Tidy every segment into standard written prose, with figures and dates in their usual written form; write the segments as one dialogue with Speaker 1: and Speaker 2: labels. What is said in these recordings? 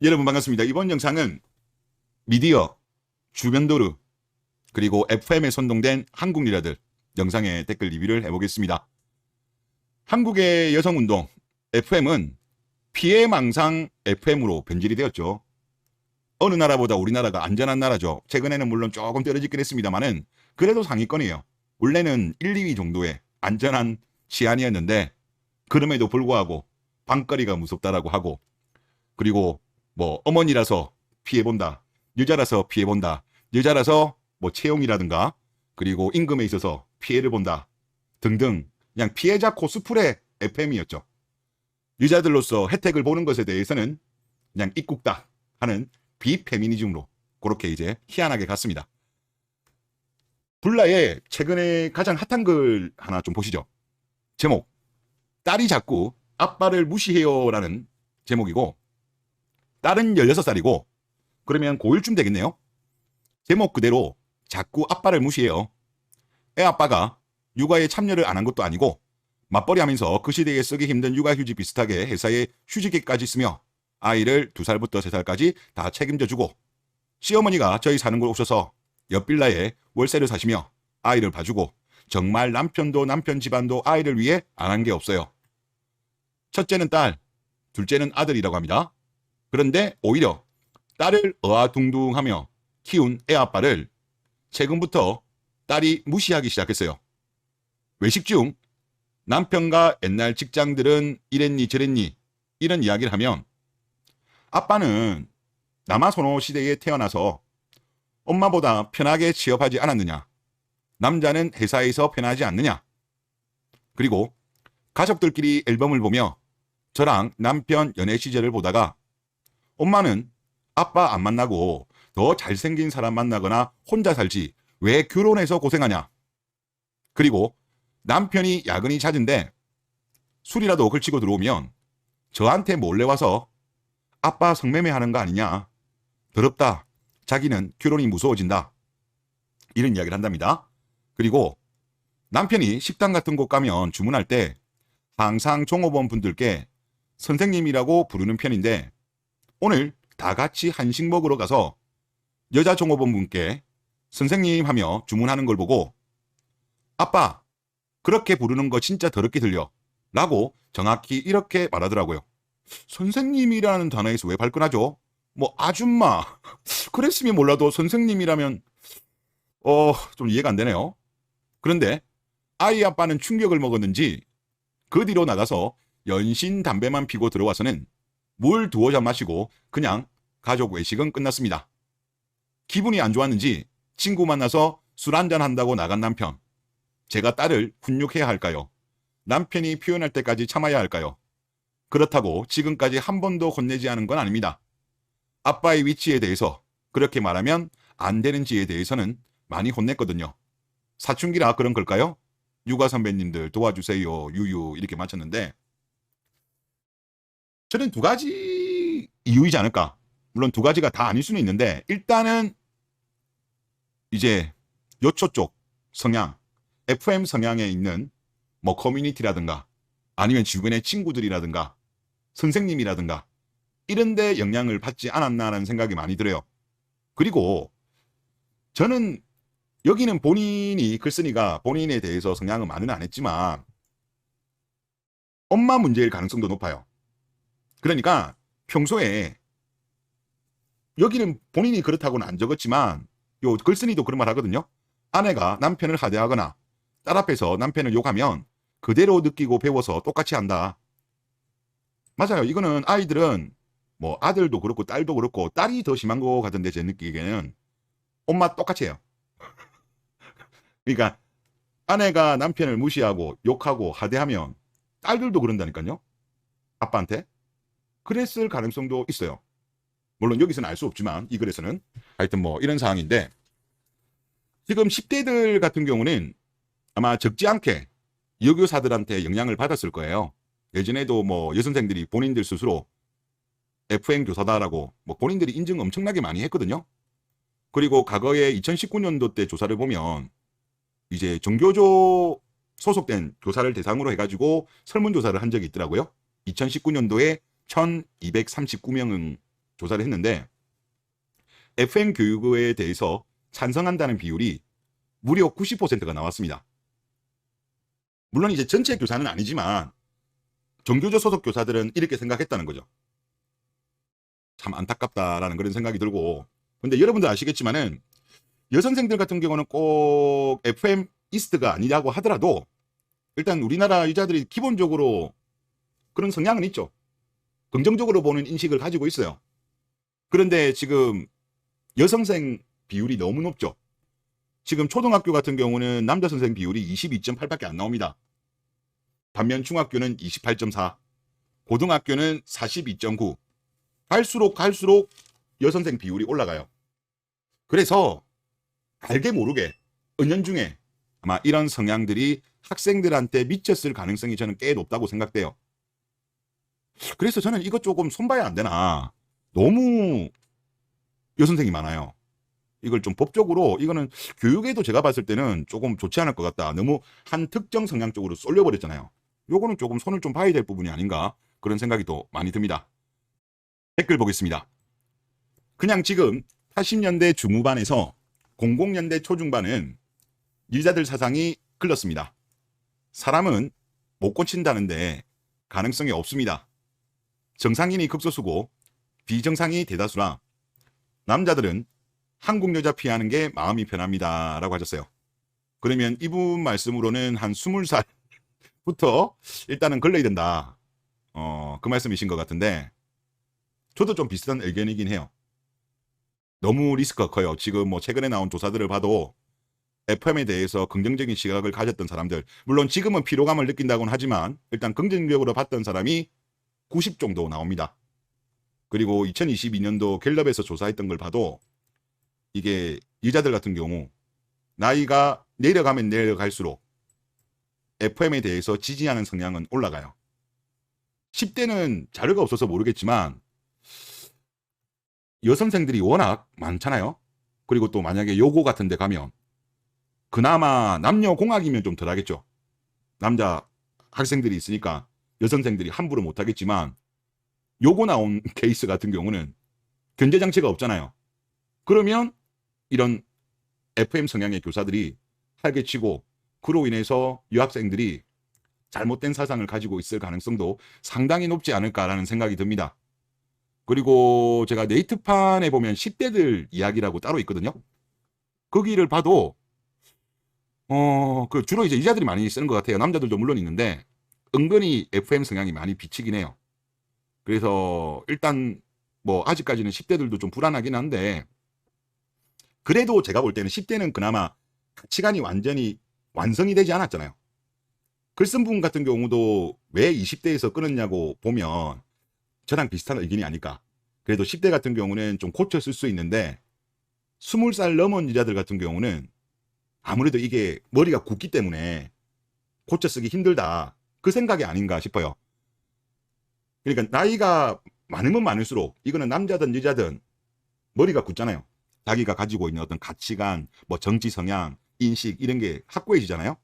Speaker 1: 여러분 반갑습니다. 이번 영상은 미디어, 주변도로, 그리고 FM에 선동된 한국 리더들 영상의 댓글 리뷰를 해보겠습니다. 한국의 여성운동 FM은 피해망상 FM으로 변질이 되었죠. 어느 나라보다 우리나라가 안전한 나라죠. 최근에는 물론 조금 떨어지긴 했습니다만은 그래도 상위권이에요. 원래는 1, 2위 정도의 안전한 치안이었는데 그럼에도 불구하고 방거리가 무섭다라고 하고, 그리고 뭐 어머니라서 피해본다, 여자라서 피해본다, 여자라서 뭐 채용이라든가 그리고 임금에 있어서 피해를 본다 등등, 그냥 피해자 코스프레 FM이었죠. 여자들로서 혜택을 보는 것에 대해서는 그냥 입국다 하는 비페미니즘으로 그렇게 이제 희한하게 갔습니다. 불나의 최근에 가장 핫한 글 하나 좀 보시죠. 제목, 딸이 자꾸 아빠를 무시해요 라는 제목이고, 딸은 16살이고 그러면 고1쯤 되겠네요. 제목 그대로 자꾸 아빠를 무시해요. 애 아빠가 육아에 참여를 안 한 것도 아니고 맞벌이 하면서 그 시대에 쓰기 힘든 육아휴직 비슷하게 회사에 휴직기까지 쓰며 아이를 2살부터 3살까지 다 책임져주고, 시어머니가 저희 사는 곳 오셔서 옆 빌라에 월세를 사시며 아이를 봐주고, 정말 남편도 남편 집안도 아이를 위해 안 한 게 없어요. 첫째는 딸, 둘째는 아들이라고 합니다. 그런데 오히려 딸을 어아둥둥하며 키운 애아빠를 최근부터 딸이 무시하기 시작했어요. 외식 중 남편과 옛날 직장들은 이랬니 저랬니 이런 이야기를 하면, 아빠는 남아선호 시대에 태어나서 엄마보다 편하게 취업하지 않았느냐, 남자는 회사에서 편하지 않느냐, 그리고 가족들끼리 앨범을 보며 저랑 남편 연애 시절을 보다가 엄마는 아빠 안 만나고 더 잘생긴 사람 만나거나 혼자 살지 왜 결혼해서 고생하냐, 그리고 남편이 야근이 잦은데 술이라도 걸치고 들어오면 저한테 몰래 와서 아빠 성매매 하는 거 아니냐, 더럽다, 자기는 결혼이 무서워진다, 이런 이야기를 한답니다. 그리고 남편이 식당 같은 곳 가면 주문할 때 항상 종업원 분들께 선생님이라고 부르는 편인데 오늘 다 같이 한식 먹으러 가서 여자 종업원 분께 선생님 하며 주문하는 걸 보고 아빠 그렇게 부르는 거 진짜 더럽게 들려 라고 정확히 이렇게 말하더라고요. 선생님이라는 단어에서 왜 발끈하죠? 뭐 아줌마 그랬으면 몰라도 선생님이라면 좀 이해가 안 되네요. 그런데 아이 아빠는 충격을 먹었는지 그 뒤로 나가서 연신 담배만 피고 들어와서는 물 2잔 마시고 그냥 가족 외식은 끝났습니다. 기분이 안 좋았는지 친구 만나서 술 한잔 한다고 나간 남편. 제가 딸을 훈육해야 할까요? 남편이 표현할 때까지 참아야 할까요? 그렇다고 지금까지 한 번도 혼내지 않은 건 아닙니다. 아빠의 위치에 대해서 그렇게 말하면 안 되는지에 대해서는 많이 혼냈거든요. 사춘기라 그런 걸까요? 육아 선배님들 도와주세요 유유 이렇게 마쳤는데, 저는 2가지 이유이지 않을까. 물론 2가지가 다 아닐 수는 있는데, 일단은 이제 요초 쪽 성향, FM 성향에 있는 뭐 커뮤니티라든가 아니면 주변의 친구들이라든가 선생님이라든가 이런 데 영향을 받지 않았나라는 생각이 많이 들어요. 그리고 저는 여기는 본인이 글 쓰니까 본인에 대해서 성향은 말은 안 했지만 엄마 문제일 가능성도 높아요. 그러니까 평소에 여기는 본인이 그렇다고는 안 적었지만 요 글쓴이도 그런 말 하거든요. 아내가 남편을 하대하거나 딸 앞에서 남편을 욕하면 그대로 느끼고 배워서 똑같이 한다. 맞아요. 이거는 아이들은 뭐 아들도 그렇고 딸도 그렇고, 딸이 더 심한 거 같은데 제 느끼기에는 엄마 똑같이 해요. 그러니까 아내가 남편을 무시하고 욕하고 하대하면 딸들도 그런다니까요. 아빠한테. 그랬을 가능성도 있어요. 물론 여기서는 알 수 없지만 이 글에서는 하여튼 뭐 이런 상황인데, 지금 10대들 같은 경우는 아마 적지 않게 여교사들한테 영향을 받았을 거예요. 예전에도 뭐 여선생들이 본인들 스스로 FM 교사다라고 뭐 본인들이 인증 엄청나게 많이 했거든요. 그리고 과거에 2019년도 때 조사를 보면 이제 정교조 소속된 교사를 대상으로 해가지고 설문조사를 한 적이 있더라고요. 2019년도에 1239명 조사를 했는데 FM 교육에 대해서 찬성한다는 비율이 무려 90%가 나왔습니다. 물론 이제 전체 교사는 아니지만 정교조 소속 교사들은 이렇게 생각했다는 거죠. 참 안타깝다라는 그런 생각이 들고, 근데 여러분들 아시겠지만은 여선생들 같은 경우는 꼭 FM이스트가 아니라고 하더라도 일단 우리나라 여자들이 기본적으로 그런 성향은 있죠. 긍정적으로 보는 인식을 가지고 있어요. 그런데 지금 여성생 비율이 너무 높죠. 지금 초등학교 같은 경우는 남자 선생 비율이 22.8밖에 안 나옵니다. 반면 중학교는 28.4, 고등학교는 42.9. 갈수록 여선생 비율이 올라가요. 그래서 알게 모르게 은연중에 아마 이런 성향들이 학생들한테 미쳤을 가능성이 저는 꽤 높다고 생각돼요. 그래서 저는 이것 조금 손봐야 안 되나. 너무 여선생이 많아요. 이걸 좀 법적으로, 이거는 교육에도 제가 봤을 때는 조금 좋지 않을 것 같다. 너무 한 특정 성향 쪽으로 쏠려버렸잖아요. 요거는 조금 손을 좀 봐야 될 부분이 아닌가, 그런 생각이 또 많이 듭니다. 댓글 보겠습니다. 그냥 지금 80년대 중후반에서 00년대 초중반은 여자들 사상이 글렀습니다. 사람은 못 고친다는데 가능성이 없습니다. 정상인이 극소수고 비정상이 대다수라 남자들은 한국 여자 피하는 게 마음이 편합니다. 라고 하셨어요. 그러면 이분 말씀으로는 한 20살부터 일단은 걸러야 된다. 그 말씀이신 것 같은데, 저도 좀 비슷한 의견이긴 해요. 너무 리스크가 커요. 지금 뭐 최근에 나온 조사들을 봐도 FM에 대해서 긍정적인 시각을 가졌던 사람들, 물론 지금은 피로감을 느낀다고는 하지만 일단 긍정적으로 봤던 사람이 90 정도 나옵니다. 그리고 2022년도 갤럽에서 조사했던 걸 봐도 이게 여자들 같은 경우 나이가 내려가면 내려갈수록 FM에 대해서 지지하는 성향은 올라가요. 10대는 자료가 없어서 모르겠지만 여선생들이 워낙 많잖아요. 그리고 또 만약에 요고 같은 데 가면 그나마 남녀공학이면 좀 덜하겠죠. 남자 학생들이 있으니까 여선생들이 함부로 못하겠지만, 요거 나온 케이스 같은 경우는 견제장치가 없잖아요. 그러면 이런 FM 성향의 교사들이 활개치고 그로 인해서 여학생들이 잘못된 사상을 가지고 있을 가능성도 상당히 높지 않을까라는 생각이 듭니다. 그리고 제가 네이트판에 보면 10대들 이야기라고 따로 있거든요. 거기를 봐도 그 주로 이제 여자들이 많이 쓰는 것 같아요. 남자들도 물론 있는데 은근히 FM 성향이 많이 비치긴 해요. 그래서 일단 뭐 아직까지는 10대들도 좀 불안하긴 한데, 그래도 제가 볼 때는 10대는 그나마 가치관이 완전히 완성이 되지 않았잖아요. 글쓴 분 같은 경우도 왜 20대에서 끊었냐고 보면 저랑 비슷한 의견이 아닐까. 그래도 10대 같은 경우는 좀 고쳐 쓸 수 있는데 20살 넘은 여자들 같은 경우는 아무래도 이게 머리가 굳기 때문에 고쳐 쓰기 힘들다, 그 생각이 아닌가 싶어요. 그러니까 나이가 많으면 많을수록 이거는 남자든 여자든 머리가 굳잖아요. 자기가 가지고 있는 어떤 가치관, 뭐 정치 성향, 인식 이런 게 확고해지잖아요.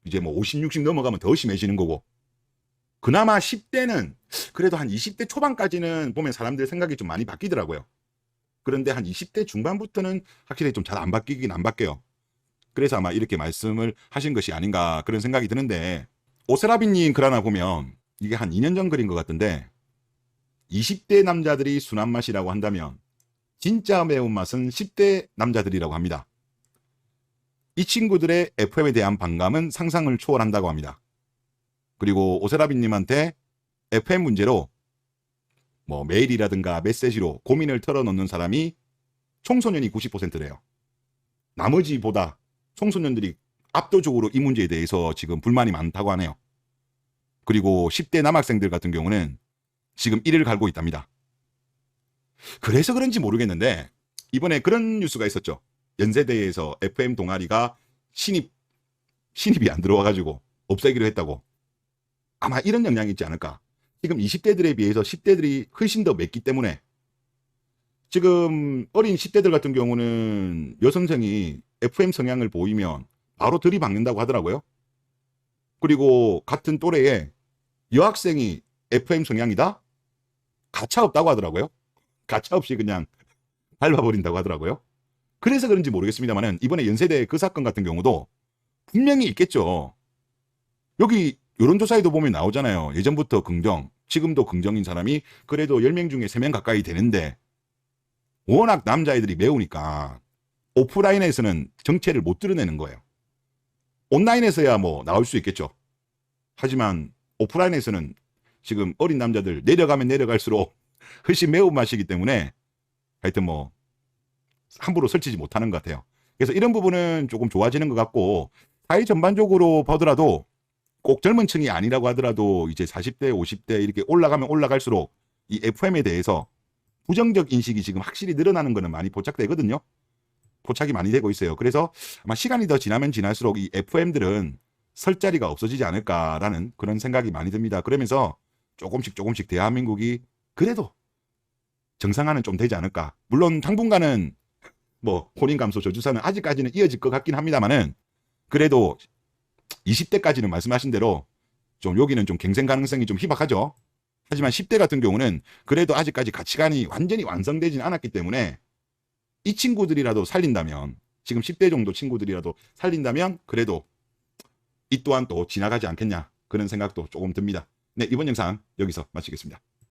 Speaker 1: 이제 뭐 50, 60 넘어가면 더 심해지는 거고. 그나마 10대는 그래도 한 20대 초반까지는 보면 사람들 생각이 좀 많이 바뀌더라고요. 그런데 한 20대 중반부터는 확실히 좀 잘 안 바뀌긴 안 바뀌어요. 그래서 아마 이렇게 말씀을 하신 것이 아닌가 그런 생각이 드는데, 오세라비님 글 하나 보면 이게 한 2년 전 글인 것 같은데, 20대 남자들이 순한 맛이라고 한다면 진짜 매운맛은 10대 남자들이라고 합니다. 이 친구들의 FM에 대한 반감은 상상을 초월한다고 합니다. 그리고 오세라비님한테 FM 문제로 뭐 메일이라든가 메시지로 고민을 털어놓는 사람이 청소년이 90%래요. 나머지보다 청소년들이 압도적으로 이 문제에 대해서 지금 불만이 많다고 하네요. 그리고 10대 남학생들 같은 경우는 지금 이를 갈고 있답니다. 그래서 그런지 모르겠는데 이번에 그런 뉴스가 있었죠. 연세대에서 FM 동아리가 신입이 안 들어와가지고 없애기로 했다고. 아마 이런 영향이 있지 않을까. 지금 20대들에 비해서 10대들이 훨씬 더 맵기 때문에 지금 어린 10대들 같은 경우는 여선생이 FM 성향을 보이면 바로 들이박는다고 하더라고요. 그리고 같은 또래에 여학생이 FM 성향이다? 가차 없다고 하더라고요. 가차없이 그냥 밟아버린다고 하더라고요. 그래서 그런지 모르겠습니다만은 이번에 연세대 그 사건 같은 경우도 분명히 있겠죠. 여기 여론조사에도 보면 나오잖아요. 예전부터 긍정, 지금도 긍정인 사람이 그래도 10명 중에 3명 가까이 되는데 워낙 남자애들이 매우니까 오프라인에서는 정체를 못 드러내는 거예요. 온라인에서야 뭐 나올 수 있겠죠. 하지만 오프라인에서는 지금 어린 남자들 내려가면 내려갈수록 훨씬 매운맛이기 때문에 하여튼 뭐 함부로 설치지 못하는 것 같아요. 그래서 이런 부분은 조금 좋아지는 것 같고 사회 전반적으로 보더라도 꼭 젊은 층이 아니라고 하더라도 이제 40대, 50대 이렇게 올라가면 올라갈수록 이 FM에 대해서 부정적 인식이 지금 확실히 늘어나는 거는 많이 포착되거든요. 포착이 많이 되고 있어요. 그래서 아마 시간이 더 지나면 지날수록 이 FM들은 설 자리가 없어지지 않을까라는 그런 생각이 많이 듭니다. 그러면서 조금씩 대한민국이 그래도 정상화는 좀 되지 않을까. 물론 당분간은 뭐 혼인 감소 저주사는 아직까지는 이어질 것 같긴 합니다만은 그래도 20대까지는 말씀하신 대로 좀 여기는 좀 갱생 가능성이 좀 희박하죠. 하지만 10대 같은 경우는 그래도 아직까지 가치관이 완전히 완성되진 않았기 때문에 이 친구들이라도 살린다면 지금 10대 정도 친구들이라도 살린다면 그래도 이 또한 또 지나가지 않겠냐 그런 생각도 조금 듭니다. 네, 이번 영상 여기서 마치겠습니다.